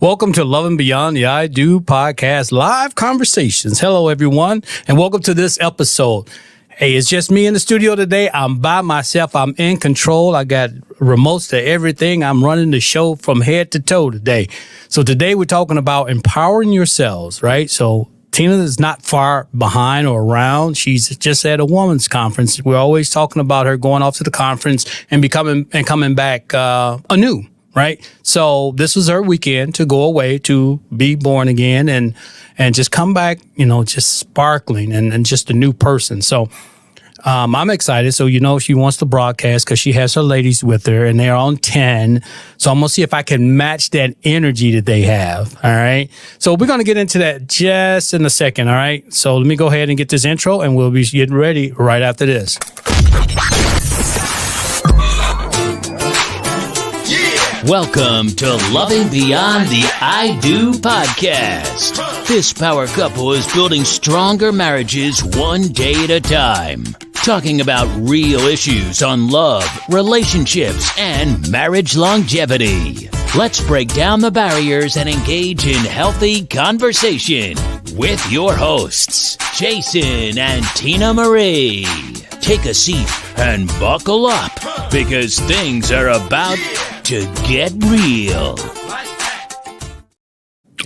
Welcome to Love and Beyond the I Do podcast, live conversations. Hello, everyone, and welcome to this episode. Hey, it's just me in the studio today. I'm by myself. I'm in control. I got remotes to everything. I'm running the show from head to toe today. So today we're talking about empowering yourselves, right? So Tina is not far behind or around. She's just at a women's conference. We're always talking about her going off to the conference and coming back anew. Right. So this was her weekend to go away, to be born again and just come back, just sparkling and just a new person. So I'm excited. So, she wants to broadcast because she has her ladies with her and they're on 10. So I'm going to see if I can match that energy that they have. All right. So we're going to get into that just in a second. All right. So let me go ahead and get this intro and we'll be getting ready right after this. Welcome to Loving Beyond the I Do podcast. This power couple is building stronger marriages one day at a time. Talking about real issues on love, relationships, and marriage longevity. Let's break down the barriers and engage in healthy conversation with your hosts, Jason and Tina Marie. Take a seat and buckle up because things are about to get real.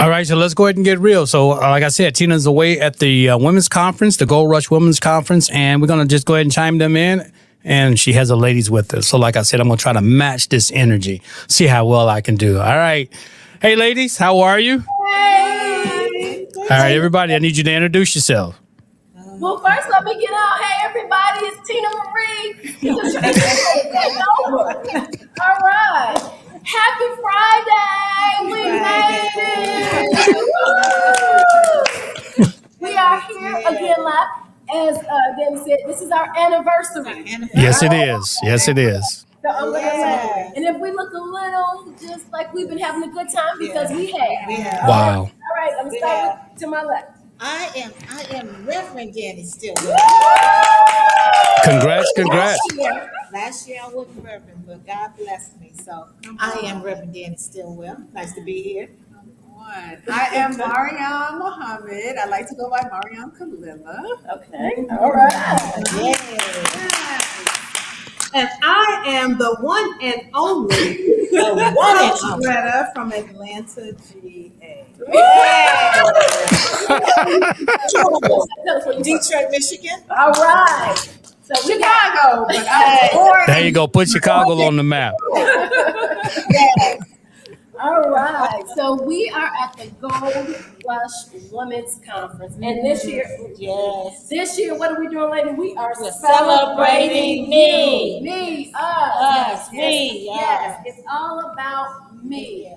All right, so let's go ahead and get real. So, like I said, Tina's away at the women's conference, the Gold Rush Women's Conference, and we're going to just go ahead and chime them in. And she has the ladies with us. So, like I said, I'm going to try to match this energy, see how well I can do. All right. Hey, ladies, how are you? Hey. All right, everybody, I need you to introduce yourself. Well, first, let me get out. Hey, everybody, it's Tina Marie. All right. Happy Friday. We made it. We are here again live. As Debbie said, this is our anniversary. Yes, it is. Yes, it is. So and if we look a little just like we've been having a good time because we have. Wow. All right, let me start to my left. I am Reverend Danny still. Congrats. Last year I wasn't Reverend, but God blessed me. So I am Reverend Danny Stillwell. Nice to be here. I am Mariam Muhammad. I like to go by Mariam Kalila. Okay. All right. Yeah. And I am the one and only Greta from Atlanta, GA. Detroit, Michigan. All right. So Chicago, but I was born There you go. Put Chicago on the map. All right. So we are at the Gold Rush Women's Conference. And this year, what are we doing, lady? We are celebrating me. Me, us. Me. Yes. It's all about me.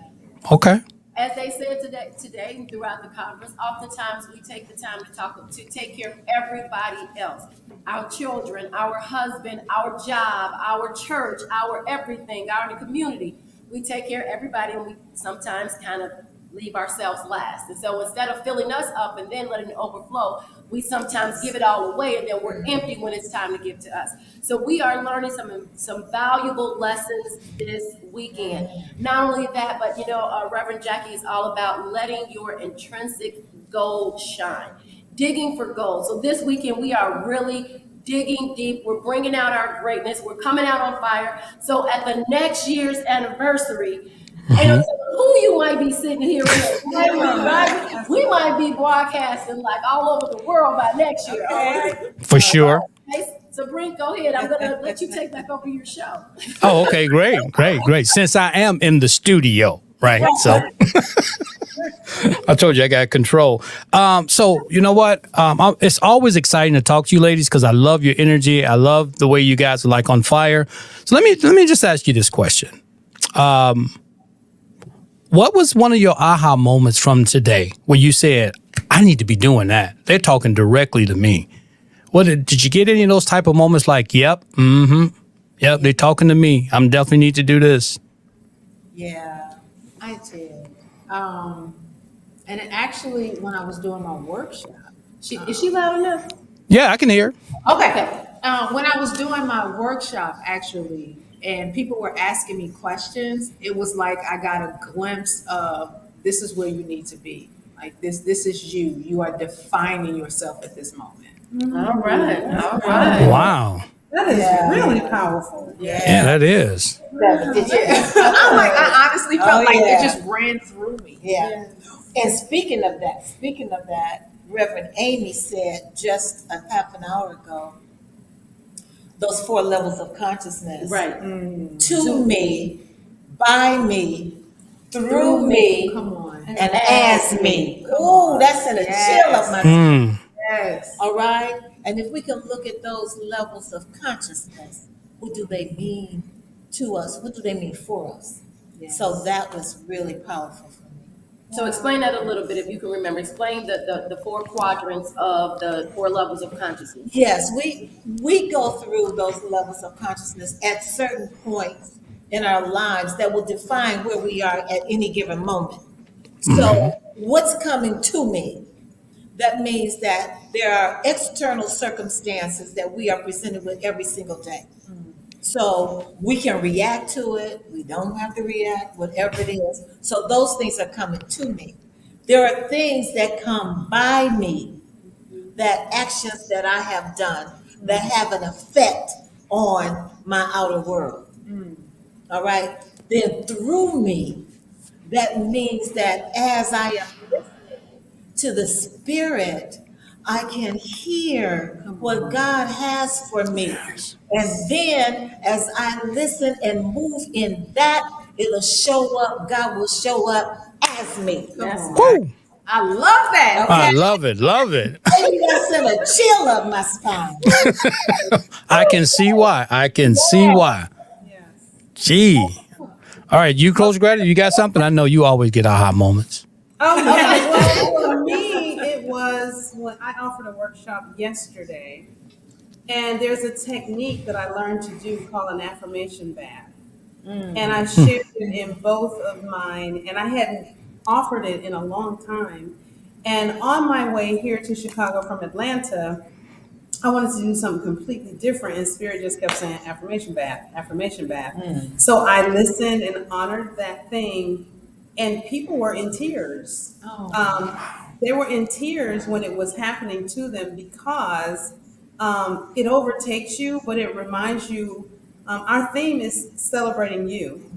Okay. As they said today and throughout the conference, oftentimes we take the time to take care of everybody else. Our children, our husband, our job, our church, our everything, our community. We take care of everybody and we sometimes kind of leave ourselves last. And so instead of filling us up and then letting it overflow, we sometimes give it all away and then we're empty when it's time to give to us. So we are learning some valuable lessons this weekend. Not only that, but Reverend Jackie is all about letting your intrinsic gold shine, digging for gold. So this weekend we are really digging deep. We're bringing out our greatness. We're coming out on fire. So at the next year's anniversary, and who you might be sitting here with, we might be broadcasting like all over the world by next year. All right? For sure. Okay, so Brent, go ahead. I'm going to let you take back over your show. Oh, okay. Great. Since I am in the studio, right? So I told you I got control. So you know what? It's always exciting to talk to you ladies because I love your energy. I love the way you guys are like on fire. So let me just ask you this question. What was one of your aha moments from today where you said, I need to be doing that? They're talking directly to me. Did you get any of those type of moments like, yep, they're talking to me. I'm definitely need to do this. Yeah, I did. And it actually, when I was doing my workshop. Is she loud enough? Yeah, I can hear. Okay. When I was doing my workshop, actually, and people were asking me questions, it was like I got a glimpse of this is where you need to be. Like this is you. You are defining yourself at this moment. All right. All right. Wow. That is really powerful. Yeah, that is. I'm like, I honestly felt like yeah. it just ran through me. Yeah. And speaking of that, Reverend Amy said just a half an hour ago, those 4 levels of consciousness. Right. To me, by me, through me, Come on. and as me. Ooh, that's in a chill of my Mm. Yes. All right? And if we can look at those levels of consciousness, what do they mean to us? What do they mean for us? So that was really powerful for me. So explain that a little bit, if you can remember. Explain the 4 quadrants of the 4 levels of consciousness. Yes, we go through those levels of consciousness at certain points in our lives that will define where we are at any given moment. So what's coming to me? That means that there are external circumstances that we are presented with every single day. So we can react to it, we don't have to react, whatever it is. So those things are coming to me. There are things that come by me, that actions that I have done that have an effect on my outer world. All right? Then through me, that means that as I am listening to the Spirit, I can hear what God has for me. And then as I listen and move in that, it'll show up, God will show up as me. Woo. I love that. I love it. Love it. Maybe that's in a chill up my spine. I can see why. I can see why. Gee. All right, you close gratitude. You got something? I know you always get aha moments. Oh, yeah. Well, for me, it was when I offered a workshop yesterday, and there's a technique that I learned to do called an affirmation bath. And I shared it in both of mine, and I hadn't offered it in a long time. And on my way here to Chicago from Atlanta, I wanted to do something completely different, and Spirit just kept saying affirmation bath, affirmation bath. So I listened and honored that thing, and people were in tears. They were in tears when it was happening to them because it overtakes you, but it reminds you. Our theme is celebrating you.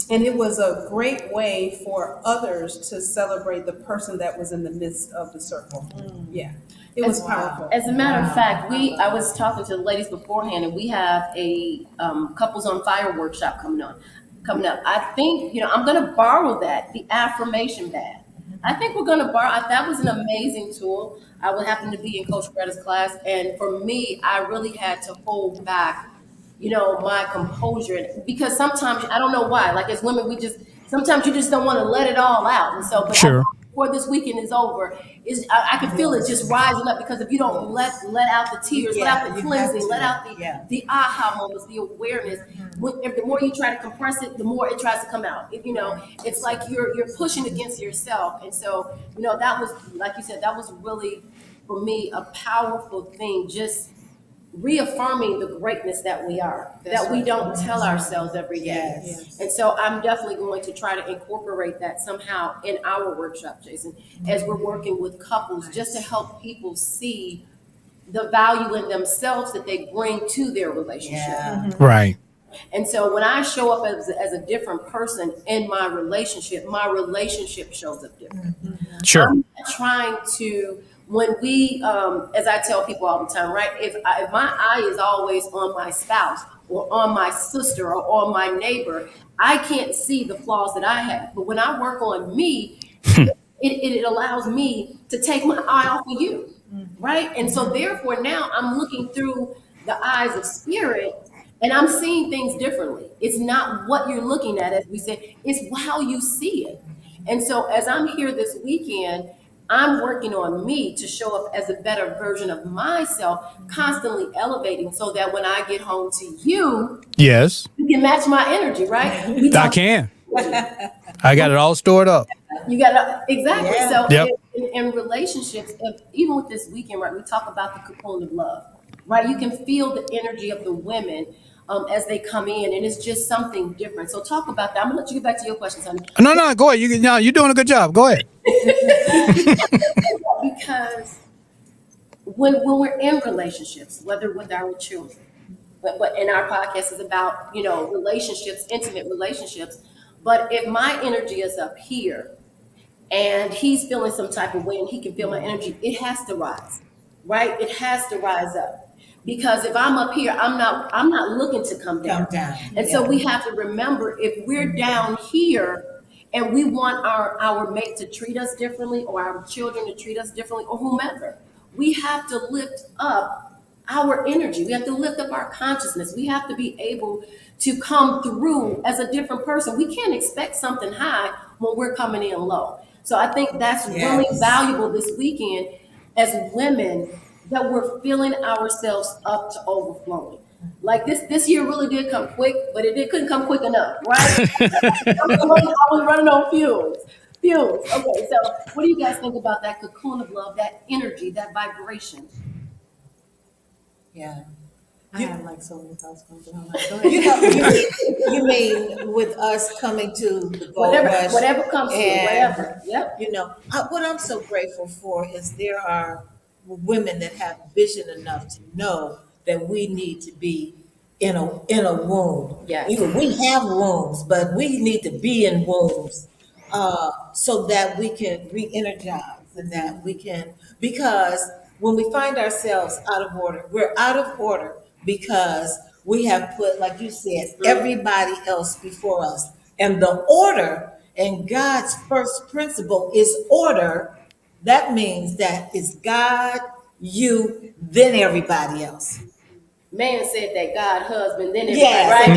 And it was a great way for others to celebrate the person that was in the midst of the circle. Yeah, it was powerful. As a matter of fact, I was talking to the ladies beforehand, and we have a Couples on Fire workshop coming up. I think, I'm going to borrow that, the affirmation bath. I think we're going to borrow. That was an amazing tool. I would happen to be in Coach Greta's class, and for me, I really had to hold back my composure, because sometimes I don't know why, like as women, sometimes you just don't want to let it all out. And so, but Sure. before this weekend is over, I can feel it just rising up, because if you don't let out the tears, let out the cleansing, let out the aha moments, the awareness, if the more you try to compress it, the more it tries to come out. It's like you're pushing against yourself. And so, that was, like you said, that was really, for me, a powerful thing, just reaffirming the greatness that we are, that we don't tell ourselves every day. Yes. And so I'm definitely going to try to incorporate that somehow in our workshop, Jason, as we're working with couples, just to help people see the value in themselves that they bring to their relationship. Right. And so when I show up as a different person in my relationship shows up different. Sure. I'm not trying to, when we, as I tell people all the time, right? If my eye is always on my spouse or on my sister or on my neighbor, I can't see the flaws that I have. But when I work on me, it allows me to take my eye off of you, right? And so therefore now I'm looking through the eyes of Spirit, and I'm seeing things differently. It's not what you're looking at, as we said, it's how you see it. And so as I'm here this weekend, I'm working on me to show up as a better version of myself, constantly elevating, so that when I get home to you, Yes. you can match my energy, right? I can. I got it all stored up. You got to, exactly. Yeah. So Yep. in relationships, even with this weekend, right, we talk about the cocoon of love, right? You can feel the energy of the women as they come in, and it's just something different. So talk about that. I'm gonna let you get back to your questions, honey. No, go ahead. You're doing a good job. Go ahead. Because when we're in relationships, whether with our children, but in our podcast is about, relationships, intimate relationships. But if my energy is up here and he's feeling some type of way and he can feel my energy, it has to rise, right? It has to rise up. Because if I'm up here, I'm not looking to come down. Come down. And so we have to remember, if we're down here and we want our mate to treat us differently, or our children to treat us differently, or whomever, we have to lift up our energy. We have to lift up our consciousness. We have to be able to come through as a different person. We can't expect something high when we're coming in low. So I think that's really valuable this weekend as women, that we're filling ourselves up to overflowing. Like this year really did come quick, but couldn't come quick enough, right? I was running on fuels. Okay, so what do you guys think about that cocoon of love, that energy, that vibration? Yeah. I have like so many thoughts going through my mind. Go ahead. You mean with us coming to the gold rush? Whatever comes to you, and, whatever. Yep. What I'm so grateful for is there are women that have vision enough to know that we need to be in a womb. Yes. We have wombs, but we need to be in wombs so that we can re-energize, and that we can, because when we find ourselves out of order, we're out of order because we have put, like you said, everybody else before us. And the order, and God's first principle is order. That means that it's God, you, then everybody else. Man said that, God, husband, then everybody, Yeah, right?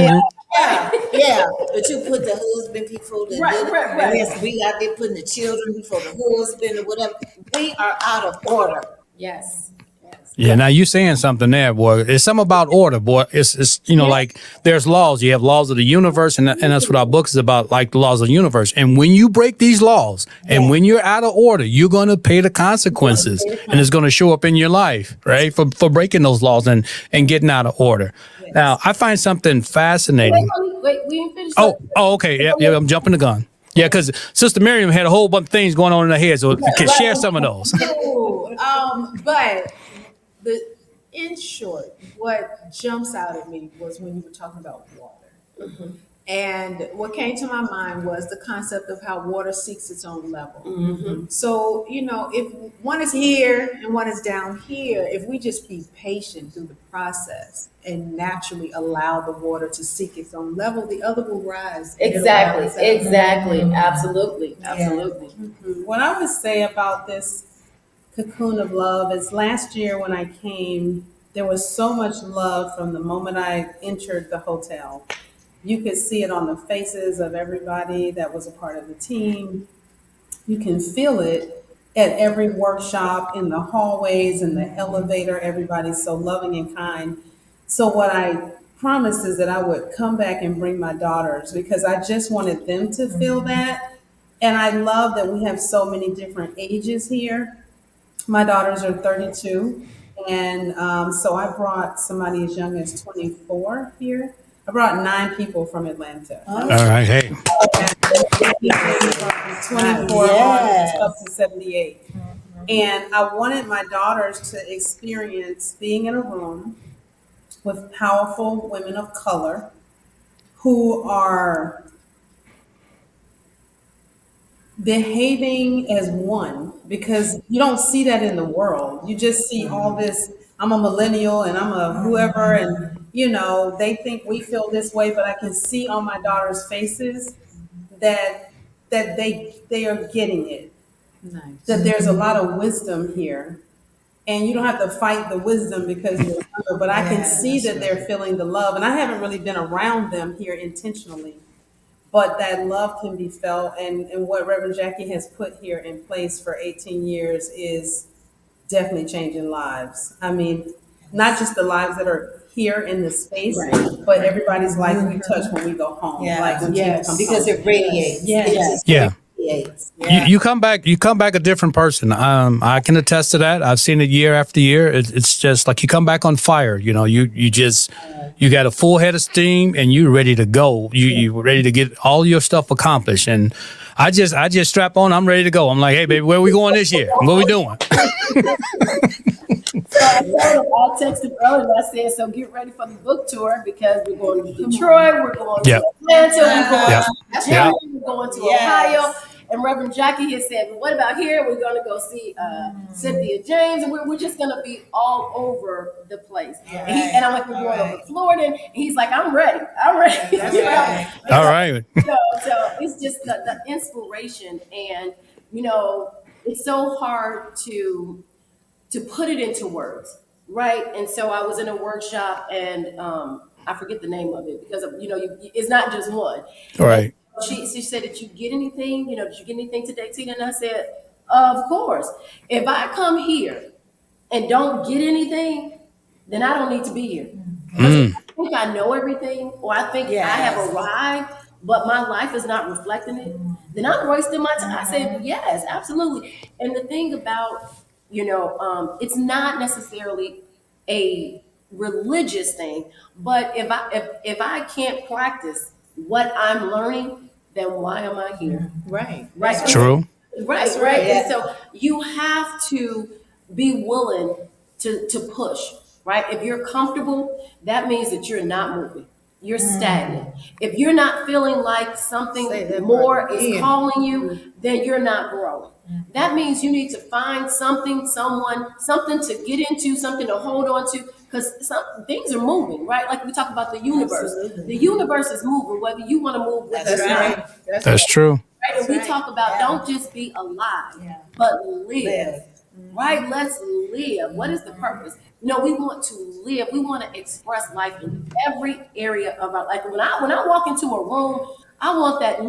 yeah. But you put the husband before the Right. and yes, we out there putting the children before the husband or whatever. We are out of order. Yes. Yeah, now you saying something there, boy. It's something about order, boy. It's like there's laws. You have laws of the universe, and that's what our book is about, like the laws of the universe. And when you break these laws, and when you're out of order, you're going to pay the consequences, and it's going to show up in your life, right? For breaking those laws and getting out of order. Yes. Now, I find something fascinating. Wait, we didn't finish. Oh, okay. Yeah, I'm jumping the gun. Yeah, because Sister Miriam had a whole bunch of things going on in her head, so you can share some of those. But in short, what jumps out at me was when you were talking about water. Mm-hmm. And what came to my mind was the concept of how water seeks its own level. Mm-hmm. So, if one is here and one is down here, if we just be patient through the process and naturally allow the water to seek its own level, the other will rise. Exactly. Absolutely. Mm-hmm. What I would say about this cocoon of love is, last year when I came, there was so much love from the moment I entered the hotel. You could see it on the faces of everybody that was a part of the team. You can feel it at every workshop, in the hallways, in the elevator. Everybody's so loving and kind. So what I promised is that I would come back and bring my daughters, because I just wanted them to feel that. And I love that we have so many different ages here. My daughters are 32, and so I brought somebody as young as 24 here. I brought 9 people from Atlanta. All right, hey. 24 up to 78. And I wanted my daughters to experience being in a room with powerful women of color who are behaving as one, because you don't see that in the world. You just see all this, I'm a millennial and I'm a whoever, and they think we feel this way, but I can see on my daughter's faces that they are getting it. Nice. That there's a lot of wisdom here. And you don't have to fight the wisdom because you're younger, but I can see that they're feeling the love. And I haven't really been around them here intentionally, but that love can be felt. And what Reverend Jackie has put here in place for 18 years is definitely changing lives. I mean, not just the lives that are here in the space, but everybody's life we touch when we go home. Yeah. Like when people come Because home. it radiates. Yes. Yeah. radiates. You come back a different person. I can attest to that. I've seen it year after year. It's just like you come back on fire. You know, you got a full head of steam and you're ready to go. You ready to get all your stuff accomplished. And I just strap on. I'm ready to go. I'm like, hey baby, where we going this year? What we doing? So I texted him earlier and I said, so get ready for the book tour because we're going to Detroit, we're going to Atlanta, we're going to Virginia, we're going to Ohio. And Reverend Jackie has said, well, what about here? We're going to go see Cynthia James, and we're just going to be all over the place. And I'm like, we're going over to Florida. And he's like, I'm ready. I'm ready. That's right. All right. So it's just the inspiration. And, you know, it's so hard to put it into words, right? And so I was in a workshop, and I forget the name of it because it's not just one. Right. She said, "Did you get anything? Did you get anything today, Tina?" And I said, "Of course. If I come here and don't get anything, then I don't need to be here. I think I know everything, or I think I have arrived, but my life is not reflecting it. Then I'm wasting my time." I said, "Yes, absolutely." And the thing about it's not necessarily a religious thing, but if I can't practice what I'm learning, then why am I here? Right. Right. True. Right. Right. And so you have to be willing to push. Right. If you're comfortable, that means that you're not moving. You're stagnant. If you're not feeling like something more is calling you, then you're not growing. That means you need to find something, something to get into, something to hold on to, because some things are moving, right? Like we talk about the universe. The universe is moving, whether you want to move with it or not. That's true. Right? And we talk about don't just be alive, but live. Right? Let's live. What is the purpose? We want to live. We want to express life in every area of our life. When I walk into a room, I want that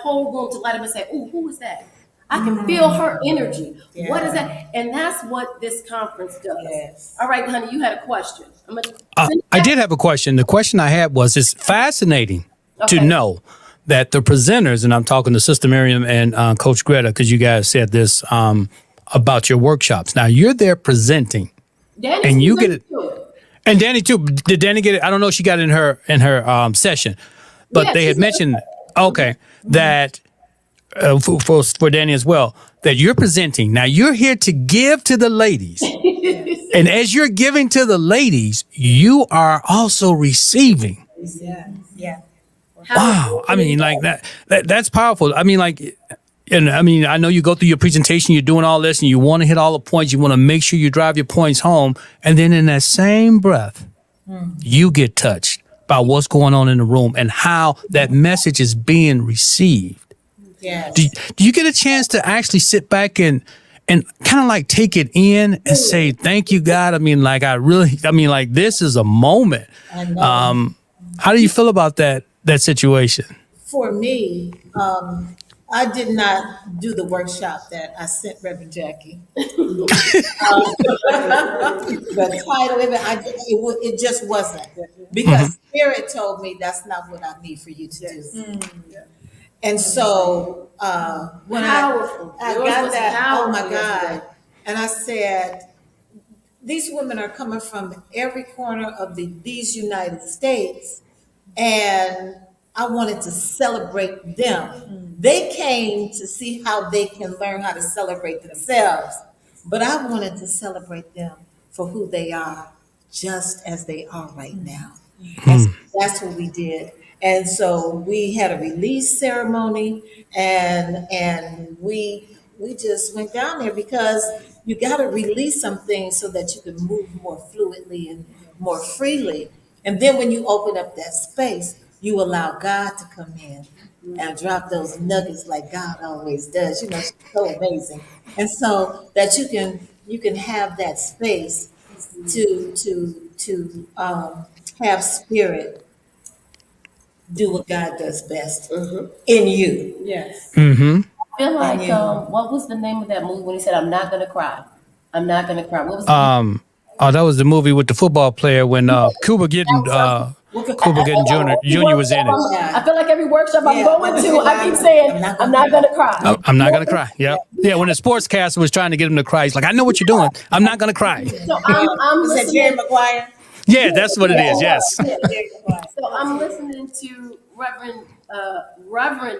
whole room to light up and say, "Ooh, who is that? I can feel her energy. What is that?" And that's what this conference does. All right, honey, you had a question. I did have a question. The question I had was, it's fascinating to know that the presenters, and I'm talking to Sister Miriam and Coach Greta, because you guys said this about your workshops. Now you're there presenting, Danny, and you get it. And Danny too. Did Danny get it? I don't know if she got it in her session, but they had mentioned that for Danny as well, that you're presenting. Now you're here to give to the ladies, and as you're giving to the ladies, you are also receiving. Yeah. Wow. I mean, like that's powerful. I mean, I know you go through your presentation, you're doing all this and you want to hit all the points. You want to make sure you drive your points home. And then in that same breath, you get touched by what's going on in the room and how that message is being received. Yes. Do you get a chance to actually sit back and kind of like take it in and say, thank you, God? I mean, like, this is a moment. I know. How do you feel about that situation? For me, I did not do the workshop that I sent Reverend Jackie. The title of it just wasn't, because Spirit told me that's not what I need for you to do. And so when I got that, oh my God, and I said, these women are coming from every corner of these United States, and I wanted to celebrate them. They came to see how they can learn how to celebrate themselves, but I wanted to celebrate them for who they are, just as they are right now. That's what we did. And so we had a release ceremony, and we just went down there, because you got to release some things so that you can move more fluidly and more freely. And then when you open up that space, you allow God to come in and drop those nuggets like God always does. She's so amazing. And so that you can have that space to have Spirit do what God does best in you. Yes. Mm-hmm. I feel like what was the name of that movie when he said, "I'm not gonna cry"? I'm not gonna cry. What was that was the movie with the football player when Cuba getting Cooper Gooding Jr. was in it. I feel like every workshop I'm Yeah, going but to, I keep saying, I'm not gonna cry. I'm not gonna cry. Yeah, yeah. When the sportscaster was trying to get him to cry, he's like, "I know what you're doing. I'm not gonna cry." So I'm Was that Jerry listening. Maguire? Yeah, that's what it is. Yes. Jerry Maguire. So I'm listening to Reverend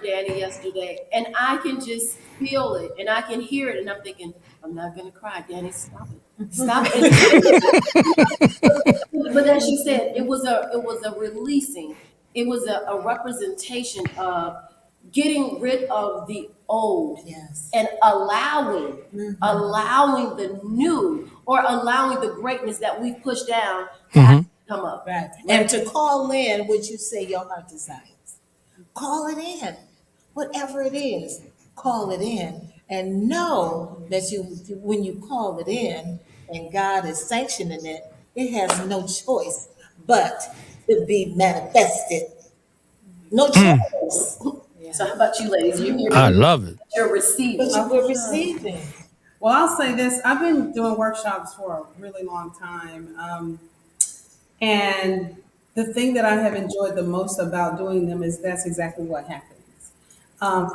Danny yesterday, and I can just feel it, and I can hear it, and I'm thinking, I'm not gonna cry, Danny. Stop it, stop it. But as you said, it was a releasing. It was a representation of getting rid of the old Yes. and allowing the new, or allowing the greatness that we've pushed down to actually come up. Right. And to call in what you say your heart desires. Call it in. Whatever it is, call it in. And know that when you call it in and God is sanctioning it, it has no choice but to be manifested. No choice. So how about you, ladies? You hear I me? love it. You're receiving. But you were receiving. Well, I'll say this. I've been doing workshops for a really long time. And the thing that I have enjoyed the most about doing them is that's exactly what happens.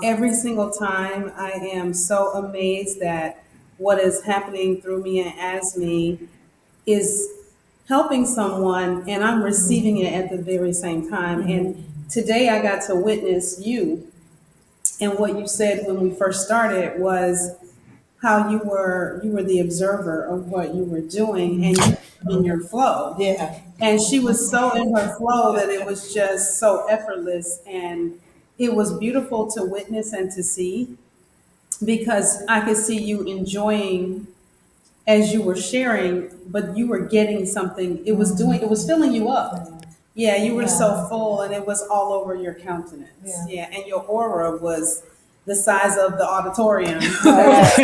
Every single time, I am so amazed that what is happening through me and as me is helping someone, and I'm receiving it at the very same time. And today I got to witness you, and what you said when we first started was how you were the observer of what you were doing, and you were in your flow. Yeah. And she was so in her flow that it was just so effortless, and it was beautiful to witness and to see, because I could see you enjoying as you were sharing, but you were getting something. It was filling you up. Yeah, you were so full, and it was all over your countenance. Yeah, and your aura was the size of the auditorium. That's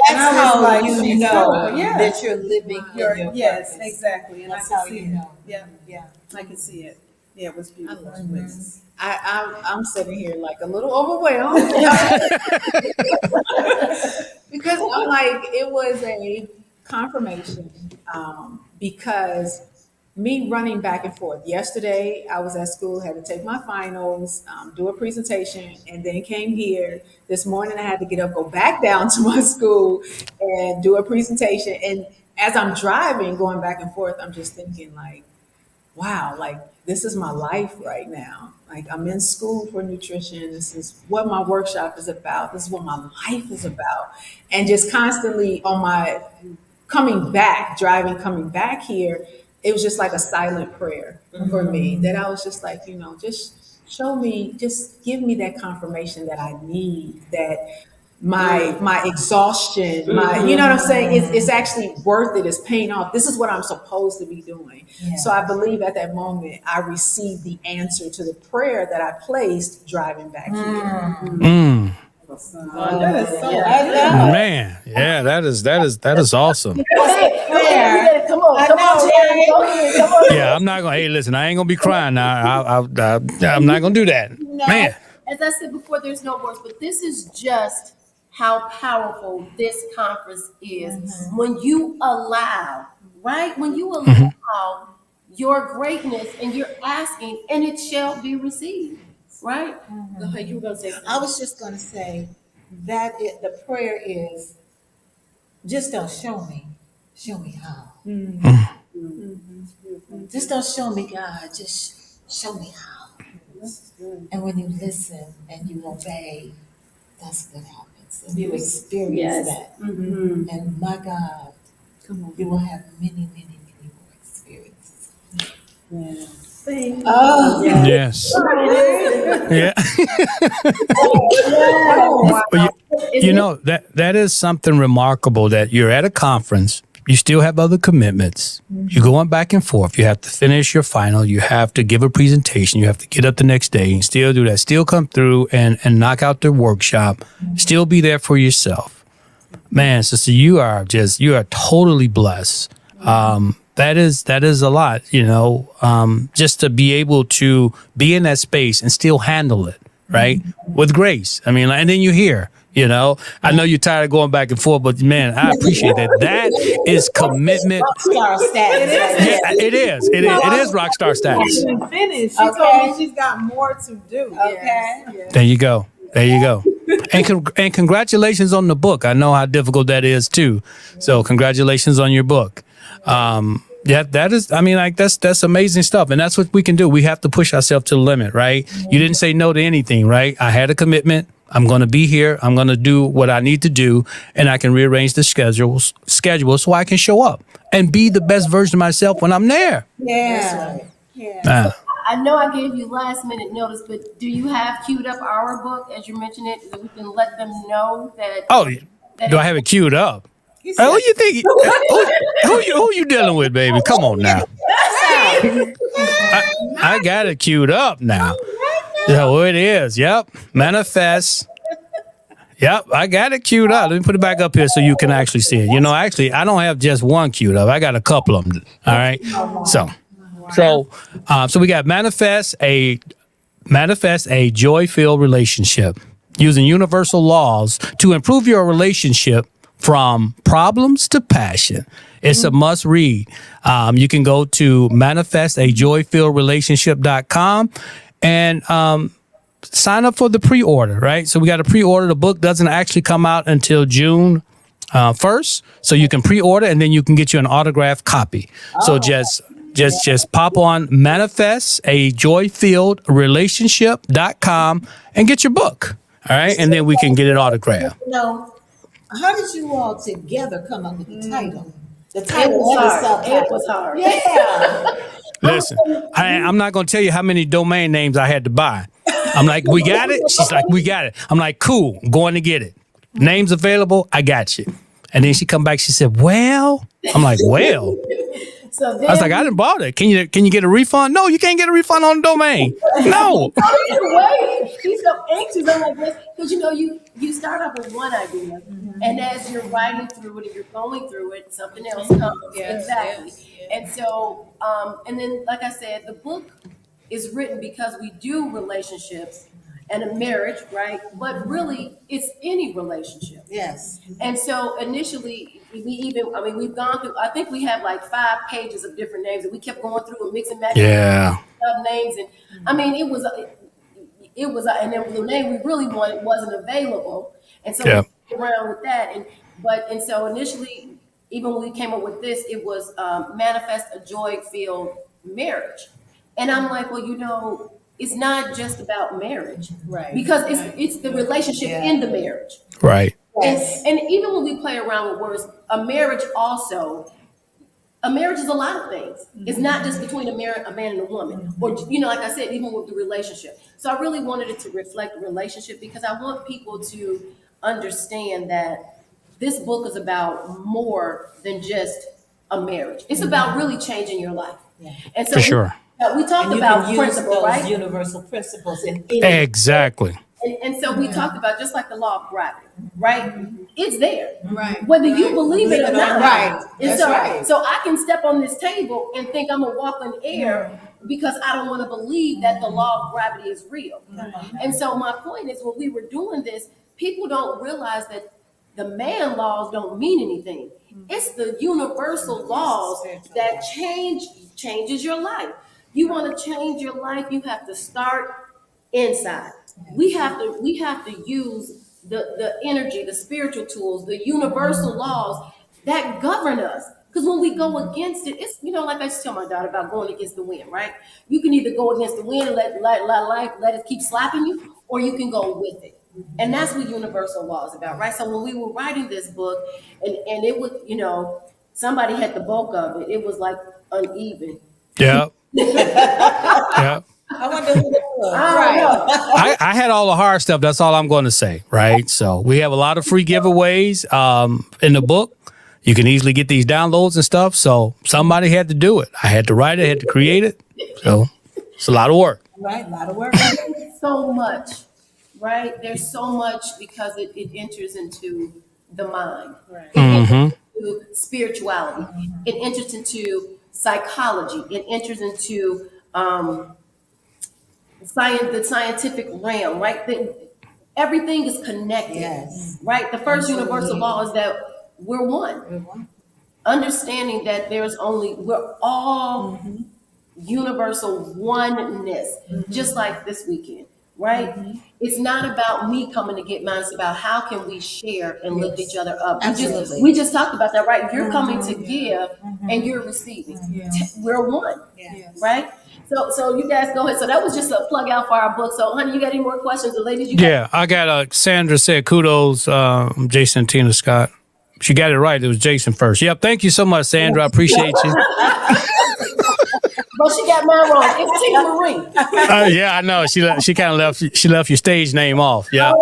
how like, you know yeah. that you're living in your Yes, purpose. exactly. And That's I how could see you it. know. Yeah, Yeah. I could see it. Yeah, it was beautiful. I'm sitting here like a little overwhelmed because I'm like, it was a confirmation, because me running back and forth. Yesterday, I was at school, had to take my finals, do a presentation, and then came here. This morning, I had to get up, go back down to my school, and do a presentation. And as I'm driving, going back and forth, I'm just thinking like, wow, like this is my life right now. Like I'm in school for nutrition. This is what my workshop is about. This is what my life is about. And just constantly on my coming back here, it was just like a silent prayer for me that I was just like, just show me, just give me that confirmation that I need, that my exhaustion, you know what I'm saying? It's actually worth it. It's paying off. This is what I'm supposed to be doing. Yeah. So I believe at that moment I received the answer to the prayer that I placed driving back here. That is so Man, yeah, that is awesome. Come on, Jerry. Go ahead. Come on. Yeah, I'm not gonna. Hey, listen, I ain't gonna be crying now. I'm not gonna do that. Man, As I said before, there's no words, but this is just how powerful this conference is. When you allow, right? When you allow your greatness and you're asking, and it shall be received, right? Go ahead, you were going to say something. I was just going to say that the prayer is just don't show me how. Just don't show me God, just show me how. And when you listen and you obey, that's what happens. And you experience that. And my God, you will have many, many, many more experiences. Oh, yes, yeah. But that is something remarkable, that you're at a conference. You still have other commitments. You're going back and forth. You have to finish your final. You have to give a presentation. You have to get up the next day and still do that. Still come through and knock out the workshop. Still be there for yourself. Man, sister, you are totally blessed. That is a lot, just to be able to be in that space and still handle it. right? With grace. I mean, and then you hear, I know you're tired of going back and forth, but man, I appreciate that. That is commitment. Rockstar status. Yeah, it is. It is rock star status. She didn't finish. She told me she's got more to do. Okay. Yes. There you go. There you go. And congratulations on the book. I know how difficult that is too. So congratulations on your book. Yeah, that is, I mean, like that's amazing stuff. And that's what we can do. We have to push ourselves to the limit, right? You didn't say no to anything, right? I had a commitment. I'm going to be here. I'm going to do what I need to do, and I can rearrange the schedule so I can show up and be the best version of myself when I'm there. Yeah. Ah. I know I gave you last minute notice, but do you have queued up our book as you mentioned it, that we can let them know that? Oh, do I have it queued up? Who you think? Who you dealing with, baby? Come on now. I got it queued up now. So it is. Yep. Manifest. Yep. I got it queued up. Let me put it back up here so you can actually see it. Actually, I don't have just one queued up. I got a couple of them. All right. So we got manifest a joy-filled relationship using universal laws to improve your relationship from problems to passion. It's a must read. You can go to manifestajoyfilledrelationship.com and sign up for the pre-order, right? So we got a pre-order. The book doesn't actually come out until June 1st. So you can pre-order and then you can get you an autographed copy. So just pop on manifestajoyfilledrelationship.com and get your book. All right. And then we can get it autographed. How did you all together come up with the title? The It title was and the hard. subtitle. It was hard. Yeah. Listen, I'm not going to tell you how many domain names I had to buy. I'm like, we got it? She's like, we got it. I'm like, cool, I'm going to get it. Names available, I got you. And then she come back, she said, well, I'm like, well. So then I was like, I didn't bought it. Can you get a refund? No, you can't get a refund on the domain. No. Wait, he's so anxious. I'm like, because you start off with one idea, and as you're writing through it, and you're going through it, something else comes. Yes, Exactly. yes, And so, and then, like I said, the book is written because we do relationships and a marriage, right? But really, it's any relationship. Yes. And so initially, we've gone through, I think we have like 5 pages of different names, and we kept going through and mixing matching Yeah. names. And I mean, it was, and then the name we really wanted wasn't available. And so Yeah. we played around with that. And so initially, even when we came up with this, it was manifest a joy-filled marriage. And I'm like, well, it's not just about marriage, Right. Because it's the relationship in the marriage. Right. Yes. And even when we play around with words, a marriage is a lot of things. It's not just between a man and a woman, or like I said, even with the relationship. So I really wanted it to reflect relationship because I want people to understand that this book is about more than just a marriage. It's about really changing your life. Yeah. And so For sure. we talked And you about can use principle, those right? universal principles in any Exactly. And so we talked about just like the law of gravity, right? It's there. Right. Whether you believe it or not. Right. And That's so, right. so I can step on this table and think I'm gonna walk on air because I don't want to believe that the law of gravity is real. And so my point is when we were doing this, people don't realize that the man laws don't mean anything. It's the universal laws that changes your life. You want to change your life, you have to start inside. We have to use the energy, the spiritual tools, the universal laws that govern us. Because when we go against it, it's like I just tell my daughter about going against the wind, right? You can either go against the wind and let life let it keep slapping you, or you can go with it. And that's what universal law is about, right? So when we were writing this book, and it was, somebody had the bulk of it. It was like uneven. Yeah. Yeah. I wonder who that was. I had all the hard stuff. That's all I'm going to say, right? So we have a lot of free giveaways in the book. You can easily get these downloads and stuff. So somebody had to do it. I had to write it, had to create it. So it's a lot of work. Right, a lot of work. So much, right? There's so much because it enters into the mind. Right. It enters into spirituality. It enters into psychology. It enters into the scientific realm, right? Everything is connected, Yes. right? The first Absolutely. universal law is that we're one. Understanding that we're all universal oneness, just like this weekend, right? It's not about me coming to get mine. It's about how can we share and lift each other up. Absolutely. We just talked about that, right? You're coming to give and you're receiving. We're one, right? So you guys go ahead. So that was just a plug out for our book. So honey, you got any more questions? The ladies, you got Yeah, I got Sandra said kudos, Jason and Tina Scott. She got it right. It was Jason first. Yep. Thank you so much, Sandra. I appreciate you. But she got mine wrong. It's Tina Marie. Yeah, I know. She kind of left your stage name off. Yeah.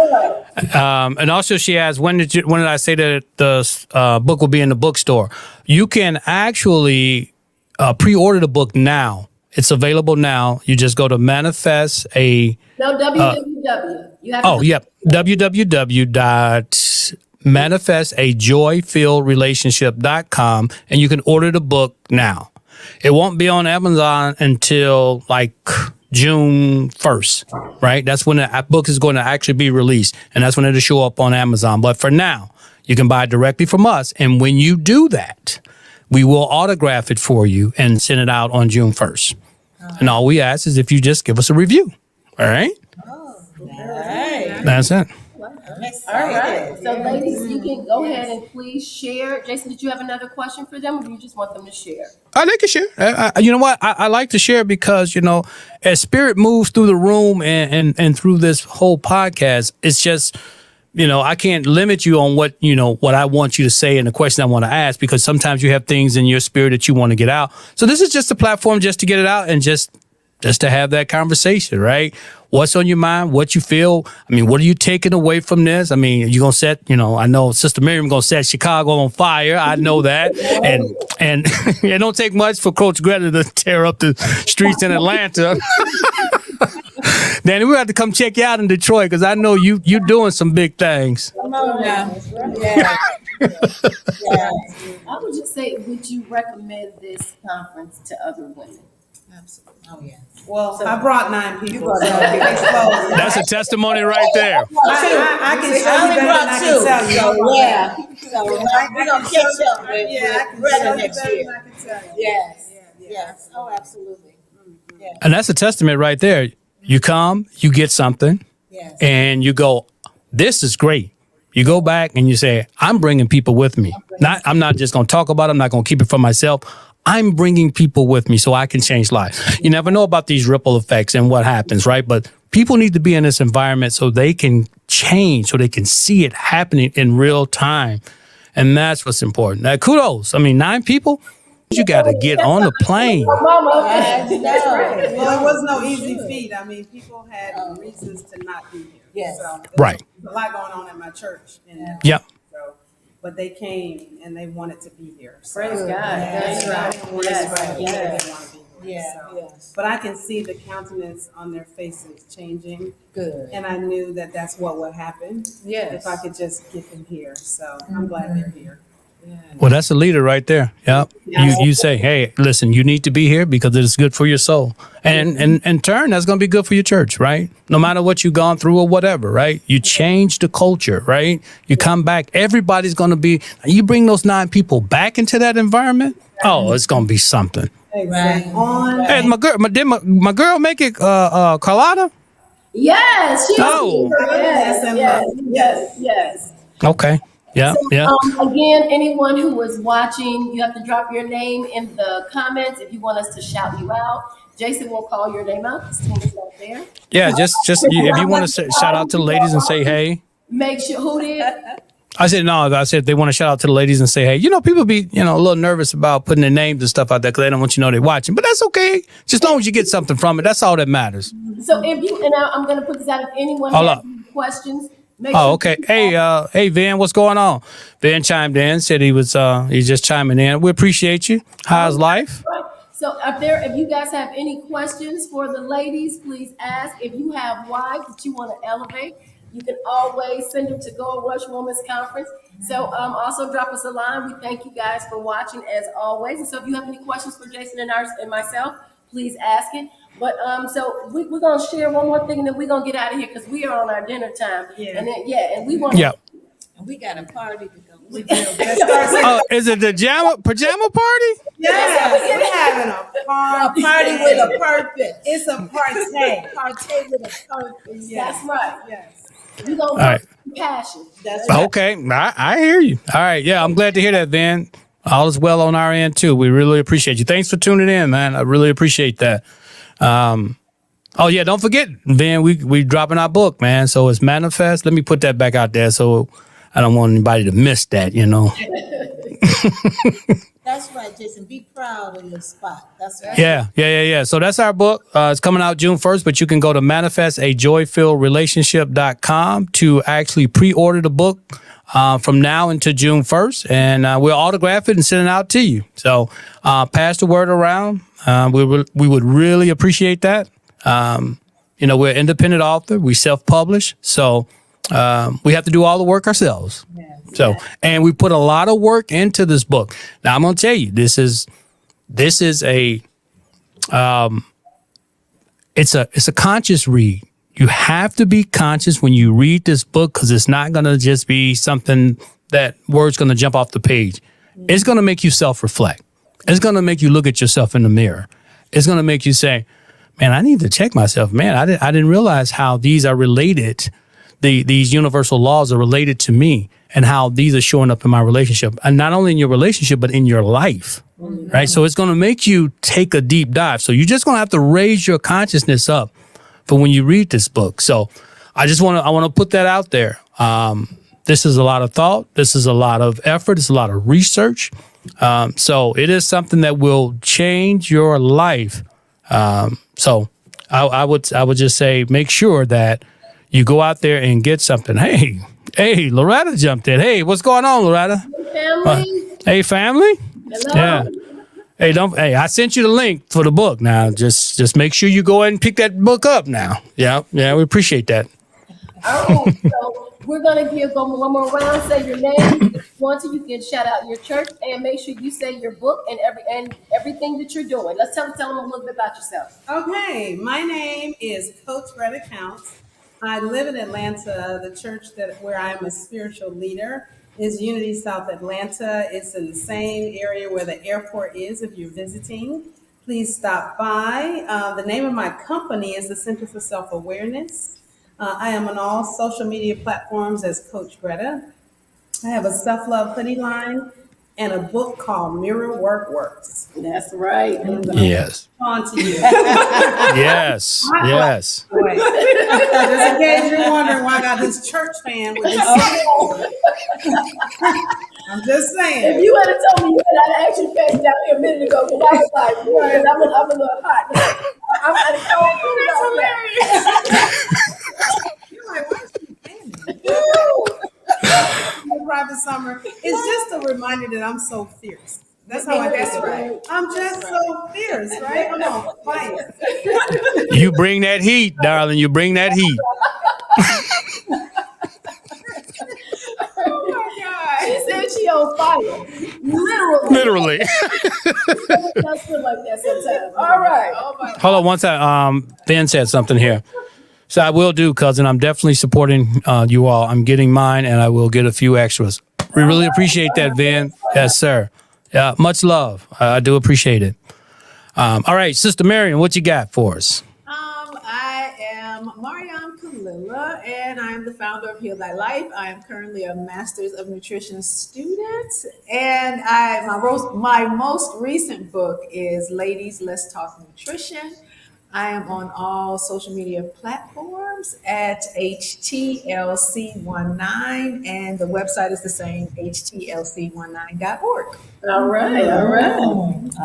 And also she asked, when did I say that the book will be in the bookstore? You can actually pre-order the book now. It's available now. You just go to Manifest a. No, www. You have Oh, yep. www.manifestajoyfilledrelationship.com, and you can order the book now. It won't be on Amazon until like June 1st, right? That's when the book is going to actually be released, and that's when it'll show up on Amazon. But for now, you can buy it directly from us. And when you do that, we will autograph it for you and send it out on June 1st. And all we ask is if you just give us a review. All right? All right. That's it. I'm excited. All right. So, ladies, you can go ahead and please share. Jason, did you have another question for them, or do you just want them to share? They can share. You know what? I like to share because, as spirit moves through the room and through this whole podcast, it's just, I can't limit you on what I want you to say and the question I want to ask, because sometimes you have things in your spirit that you want to get out. So this is just a platform just to get it out and just to have that conversation, right? What's on your mind? What you feel? I mean, what are you taking away from this? I mean, you're going to set, I know Sister Miriam going to set Chicago on fire. I know that. And it don't take much for Coach Greta to tear up the streets in Atlanta. Danny, we have to come check you out in Detroit, because I know you're doing some big things. Come on now. Yeah. Yeah. I would just say, would you recommend this conference to other women? Absolutely. Oh, yeah. Well, I brought 9 people. So That's a testimony right there. I can show I you only better than brought I 2. can tell you. So, yeah. So we're going to catch up with Yeah, I can Greta show you next better year. than I can tell you. Yes. Yeah. Yes. Oh, absolutely. And that's a testament right there. You come, you get something, Yes. and you go, this is great. You go back and you say, I'm bringing people with me. I'm not just going to talk about it. I'm not going to keep it for myself. I'm bringing people with me so I can change lives. You never know about these ripple effects and what happens, right? But people need to be in this environment so they can change, so they can see it happening in real time. And that's what's important. Now, kudos. I mean, 9 people, you got to get on the plane. Mama, Yes. that's right. Well, it was no easy feat. I mean, people had reasons to not be here. Yes. So Right. there's a lot going on at my church. And Yep. so, but they came and they wanted to be here. So, Praise God. Yes. That's right. Yes, Yes. right. Yes. They want to be here. Yeah. So, Yes. but I can see the countenance on their faces changing. Good. And I knew that that's what would happen Yes. if I could just get them here. So I'm glad they're here. Well, that's a leader right there. Yep. You say, hey, listen, you need to be here because it is good for your soul. And in turn, that's going to be good for your church, right? No matter what you've gone through or whatever, right? You change the culture, right? You come back, everybody's going to be, you bring those 9 people back into that environment. Oh, it's going to be something. Right. Hey, did my girl make it, Carlotta? Yes. She Oh. Yes. Okay. Yeah. Yeah. Again, anyone who is watching, you have to drop your name in the comments if you want us to shout you out. Jason will call your name out. Tina's not there. Yeah. Just if you want to shout out to the ladies and say, hey. Make sure who did. I said they want to shout out to the ladies and say, hey, people be, a little nervous about putting their names and stuff out there because they don't want you to know they're watching. But that's okay. Just as long as you get something from it, that's all that matters. So if you, and I'm going to put this out, if anyone Hold has up. any questions, make Oh, sure. okay. Hey, Van, what's going on? Van chimed in, said he's just chiming in. We appreciate you. How's life? Right. So if you guys have any questions for the ladies, please ask. If you have wives that you want to elevate, you can always send them to Gold Rush Women's Conference. So also drop us a line. We thank you guys for watching as always. And so if you have any questions for Jason and myself, please ask it. But so we're gonna share one more thing, and then we're gonna get out of here because we are on our dinner time. Yeah. And then and we want. Yeah. And we got a party to go. We do. Let's start Oh, is it the pajama party? Yes, we're having a party. A party with a purpose. It's a party. Party with a purpose. That's right. Yes. We gonna All right. passion. That's right. Okay, I hear you. All right, yeah, I'm glad to hear that, Van. All is well on our end too. We really appreciate you. Thanks for tuning in, man. I really appreciate that. Oh yeah, don't forget, Van. We dropping our book, man. So it's Manifest. Let me put that back out there, so I don't want anybody to miss that. That's right, Jason. Be proud of your spot. That's right. Yeah. So that's our book. It's coming out June 1st, but you can go to manifestajoyfilledrelationship.com to actually pre-order the book from now until June 1st, and we'll autograph it and send it out to you. So pass the word around. We would really appreciate that. We're an independent author. We self-publish, so we have to do all the work ourselves. So, and we put a lot of work into this book. Now, I'm going to tell you, this is a, it's a conscious read. You have to be conscious when you read this book, because it's not going to just be something that words going to jump off the page. It's going to make you self-reflect. It's going to make you look at yourself in the mirror. It's going to make you say, man, I need to check myself. Man, I didn't realize how these are related. These universal laws are related to me, and how these are showing up in my relationship, and not only in your relationship, but in your life, right? So it's going to make you take a deep dive. So you're just going to have to raise your consciousness up for when you read this book. So I want to put that out there. This is a lot of thought. This is a lot of effort. It's a lot of research. So it is something that will change your life. So I would just say, make sure that you go out there and get something. Hey, Loretta jumped in. Hey, what's going on, Loretta? Family. Hey, family. Hello. Yeah. Hey, I sent you the link for the book. Now, just make sure you go ahead and pick that book up now. Yeah, we appreciate that. All right. So we're gonna go one more round. Say your name. If you want to, you can shout out your church, and make sure you say your book and everything that you're doing. Let's tell them a little bit about yourself. Okay, my name is Coach Greta Counts. I live in Atlanta. The church where I'm a spiritual leader is Unity South Atlanta. It's in the same area where the airport is. If you're visiting, please stop by. The name of my company is the Center for Self-Awareness. I am on all social media platforms as Coach Greta. I have a self-love hoodie line and a book called Mirror Work Works. That's right. Yes. On to you. Yes. Wait. Just in case you're wondering why I got this church fan with this. I'm just saying. If you had told me that, I'd actually passed down here a minute ago, because I was like, because I'm a little hot. I'm at a cold. You're like, why is she fanning? Private summer. It's just a reminder that I'm so fierce. That's how I feel. Right. I'm just so fierce, right? I'm on fire. You bring that heat, darling. You bring that heat. Oh my God. She said she on fire. Literally. It does feel like that sometimes. All right. Oh my God. Hold on one second. Ben said something here. So I will do, cousin. I'm definitely supporting you all. I'm getting mine, and I will get a few extras. We really appreciate that, Ben. Yes, sir. Yeah, much love. I do appreciate it. All right, Sister Marion, what you got for us? I am Mariam Kalila, and I'm the founder of Heal Thy Life. I am currently a Master's of Nutrition student, and my most recent book is Ladies, Let's Talk Nutrition. I am on all social media platforms at HTLC19, and the website is the same, HTLC19.org. All right.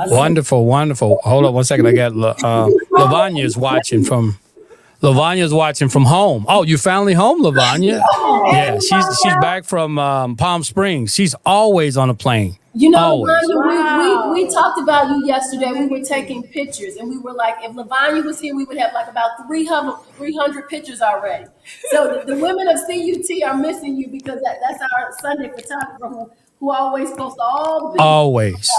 Wonderful. Hold on one second. I got Lavania's watching from home. Oh, you finally home, Lavania? Yeah, she's back from Palm Springs. She's always on a plane. You know, Always. Lavanya, we talked about you yesterday. We were taking pictures, and we were like, if Lavanya was here, we would have like about 300 pictures already. So the women of CUT are missing you, because that's our Sunday photographer who always post all the pictures. Always.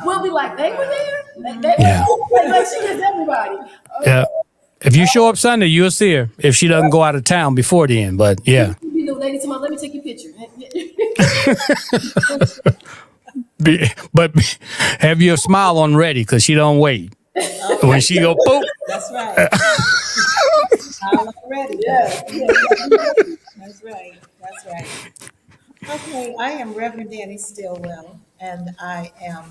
We'll be like, they were there. They Yeah. like she is everybody. Yeah. If you show up Sunday, you'll see her if she doesn't go out of town before then. But yeah. You know, lady, tomorrow, let me take your picture. But have your smile on ready because she don't wait. When she go, boop. That's right. I'm ready. Yeah. That's right. That's right. Okay, I am Reverend Danny Stillwell, and I am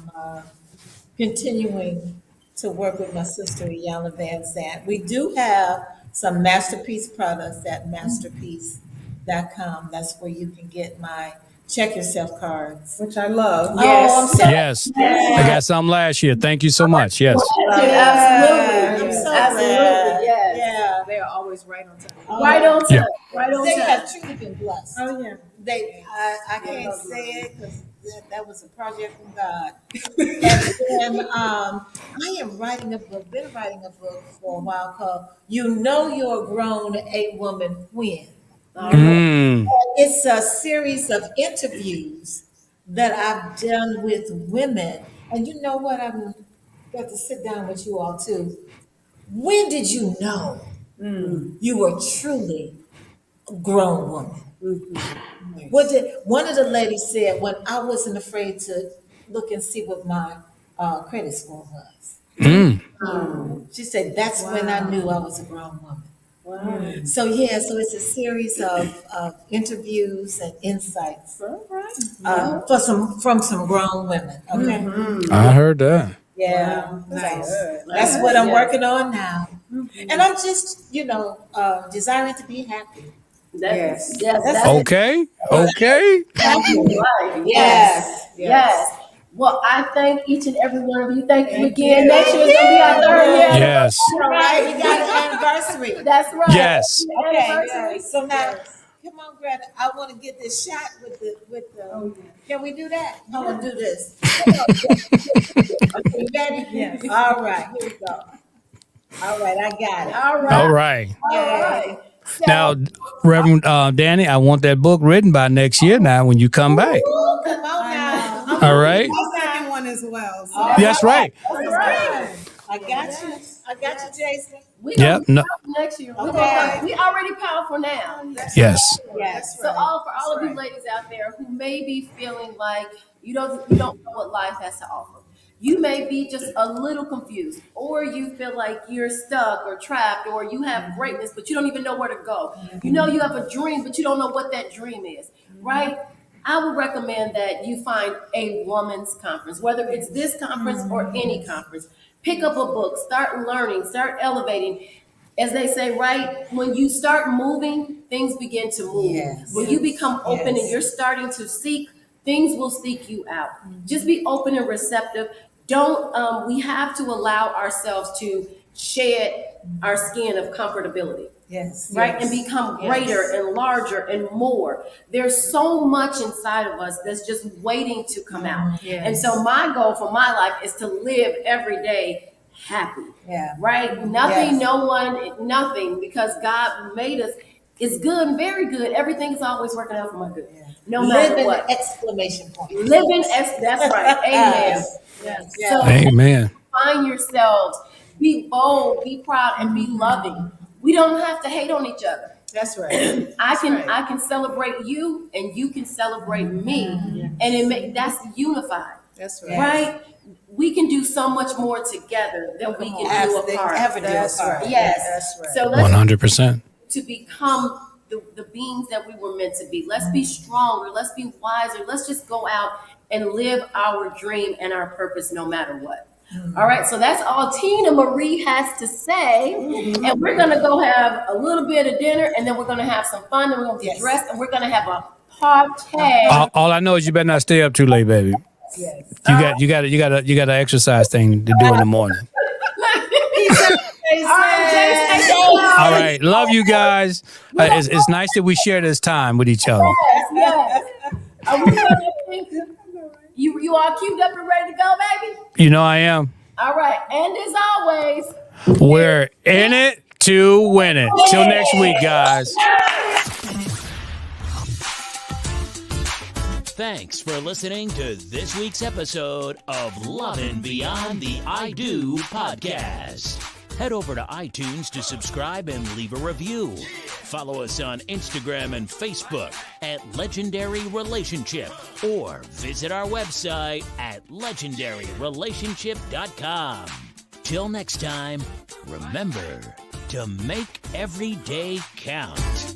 continuing to work with my sister Iyanla Van Zandt. We do have some Masterpiece products at masterpiece.com. That's where you can get my check yourself cards. Which I love. Oh, I'm so Yes. I got some last year. Thank you so much. Yes. Absolutely. I'm so Absolutely. glad. Yes. Yeah. They are always right on time. Right on time. Yeah. Right on They time. have truly been blessed. Oh, yeah. I can't say it because that was a project from God. And then I am writing a book, been writing a book for a while called You Know You're Grown, a Woman When. Mm. It's a series of interviews that I've done with women. And you know what? I'm got to sit down with you all too. When did you know you were truly a grown woman? What did one of the ladies said when I wasn't afraid to look and see what my credit score was? She said that's when I knew I was a grown woman. So yeah, so it's a series of interviews and insights from some grown women. Okay, I heard that. yeah, Nice. so that's what I'm working on now, and I'm just desiring to be happy. Yes. That's That's Okay. Okay. right. Yes. Yes. Well, I thank each and every one of you. Thank you again. Next year is gonna be our third year. Yes. All right, we got an anniversary. That's right. Yes. Okay, Anniversary. so now, come on, Greta. I want to get this shot with the. Can we do that? I want to do this. You ready? Yes. All right, here we go. All right, I got it. All right. All right. All right. So, Now, Reverend Danny, I want that book written by next year now when you come back. Oh, come on now. All right. The second one as well. So. That's right. that's right. I got you. I got you, Jason. We Yep. gonna No. be next year. Okay. We already powerful now. Yes. Yes. So for all of you ladies out there who may be feeling like you don't know what life has to offer. You may be just a little confused, or you feel like you're stuck or trapped, or you have greatness, but you don't even know where to go. You know you have a dream, but you don't know what that dream is, right? I would recommend that you find a woman's conference, whether it's this conference or any conference. Pick up a book, start learning, start elevating. As they say, right, when you start moving, things begin to move. Yes. When you become open Yes. and you're starting to seek, things will seek you out. Just be open and receptive. We have to allow ourselves to shed our skin of comfortability. Yes. Right? Yes. And become greater and larger and more. There's so much inside of us that's just waiting to come out. Yes. And so my goal for my life is to live every day happy. Yeah. Right? Nothing, Yes. no one, nothing, because God made us. It's good, very good. Everything is always working out for my good. No matter Living what. exclamation point. That's right. Amen. Yes. So Amen. find yourselves, be bold, be proud, and be loving. We don't have to hate on each other. That's right. I can celebrate you, and you can celebrate me, and that's unified, That's right. right? We can do so much more together than we can do apart. Ever do That's apart. right. Yes. That's right. So let's 100%. to become the beings that we were meant to be. Let's be stronger. Let's be wiser. Let's just go out and live our dream and our purpose no matter what. All right, so that's all Tina Marie has to say. And we're going to go have a little bit of dinner, and then we're going to have some fun, and we're going to get Yes. dressed, and we're going to have a party. All I know is you better not stay up too late, baby. Yes. You got an exercise thing to do in the morning. All right, Jason. All right. Love you guys. It's nice that we share this time with each other. Yes. Are we ready? You all queued up and ready to go, baby? You know I am. All right, and as always, We're in it to win it. Till next week, guys. Thanks for listening to this week's episode of Lovin' Beyond the I Do podcast. Head over to iTunes to subscribe and leave a review. Follow us on Instagram and Facebook at Legendary Relationship, or visit our website at legendaryrelationship.com. Till next time, remember to make every day count.